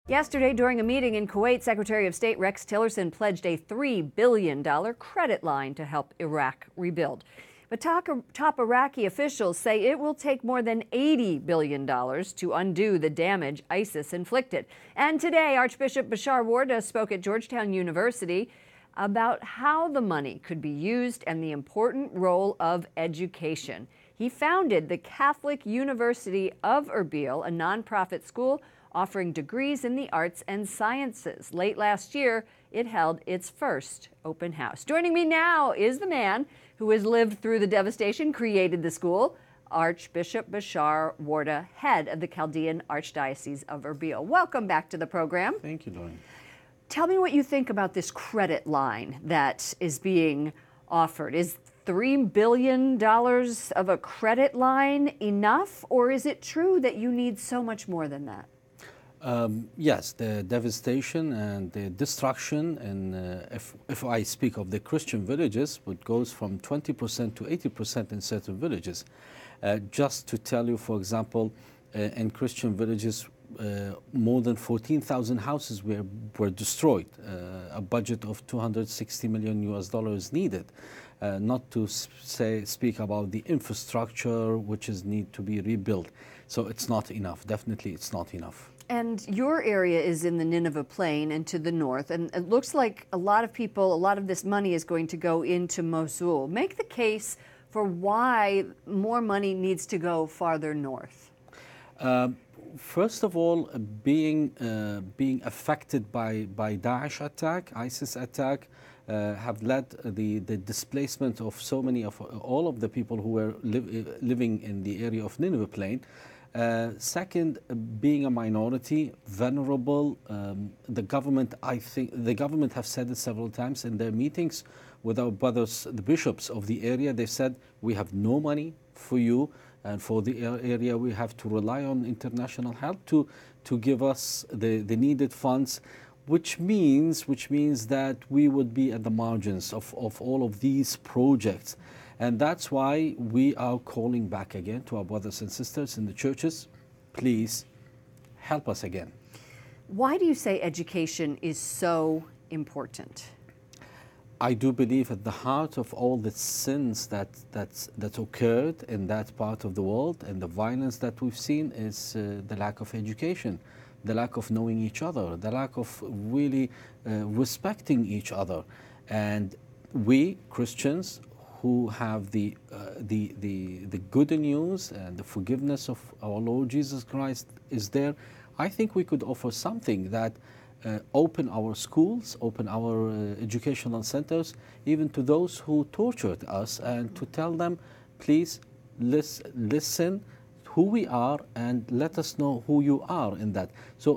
Yesterday, during a meeting in Kuwait, Secretary of State Rex Tillerson pledged a $3 billion credit line to help Iraq rebuild. But top Iraqi officials say it will take more than $80 billion to undo the damage ISIS inflicted. And today, Archbishop Bashar Warda spoke at Georgetown University about how the money could be used and the important role of education. He founded the Catholic University of Erbil, a nonprofit school offering degrees in the arts and sciences. Late last year, it held its first open house. Joining me now is the man who has lived through the devastation, created the school, Archbishop Bashar Warda, head of the Chaldean Archdiocese of Erbil. Welcome back to the program. Thank you, Doreen. Tell me what you think about this credit line that is being offered. Is $3 billion of a credit line enough, or is it true that you need so much more than that? Yes, the devastation and the destruction, and if I speak of the Christian villages, it goes from 20% to 80% in certain villages. Just to tell you, for example, in Christian villages, more than 14,000 houses were destroyed. A budget of $260 million is needed. Not to speak about the infrastructure which is need to be rebuilt. So it's not enough. Definitely, it's not enough. And your area is in the Nineveh Plain and to the north, and it looks like a lot of this money is going to go into Mosul. Make the case for why more money needs to go farther north. First of all, being affected by Daesh attack, ISIS attack, have led the displacement of so many of all of the people who were living in the area of Nineveh Plain. Second, being a minority, vulnerable, the government, I think, the government have said it several times in their meetings with our brothers, the bishops of the area. They said, we have no money for you, and for the area we have to rely on international help to give us the needed funds, which means that we would be at the margins of all of these projects. And that's why we are calling back again to our brothers and sisters in the churches, please help us again. Why do you say education is so important? I do believe at the heart of all the sins that occurred in that part of the world and the violence that we've seen is the lack of education, the lack of knowing each other, the lack of really respecting each other. And we, Christians, who have the good news and the forgiveness of our Lord Jesus Christ is there, I think we could offer something that open our schools, open our educational centers, even to those who tortured us, and to tell them, please listen who we are and let us know who you are in that. So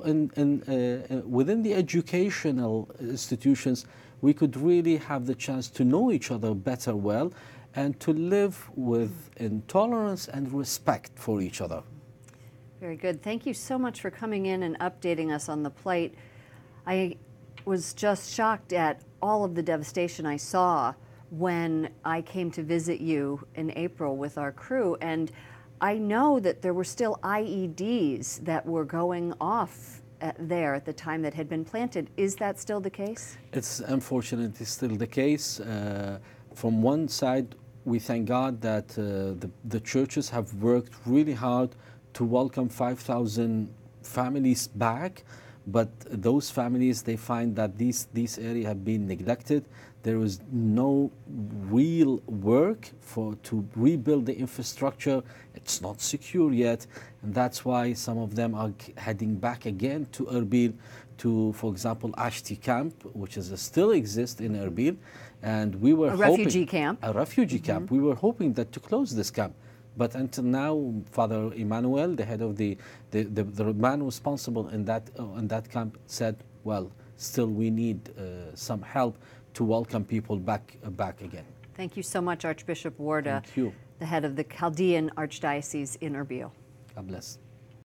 within the educational institutions, we could really have the chance to know each other better well and to live with intolerance and respect for each other. Very good. Thank you so much for coming in and updating us on the plight. I was just shocked at all of the devastation I saw when I came to visit you in April with our crew, and I know that there were still IEDs that were going off there at the time that had been planted. Is that still the case? It's unfortunately still the case. From one side, we thank God that the churches have worked really hard to welcome 5,000 families back, but those families, they find that these areas have been neglected. There is no real work to rebuild the infrastructure. It's not secure yet, and that's why some of them are heading back again to Erbil, to, for example, Ashti camp, which still exists in Erbil, and we were hoping, refugee camp. A refugee camp. We were hoping that to close this camp. But until now, Father Emmanuel, the head of the man responsible in that camp, said, well, still we need some help to welcome people back again. Thank you so much, Archbishop Warda, Thank you. the head of the Chaldean Archdiocese in Erbil. God bless.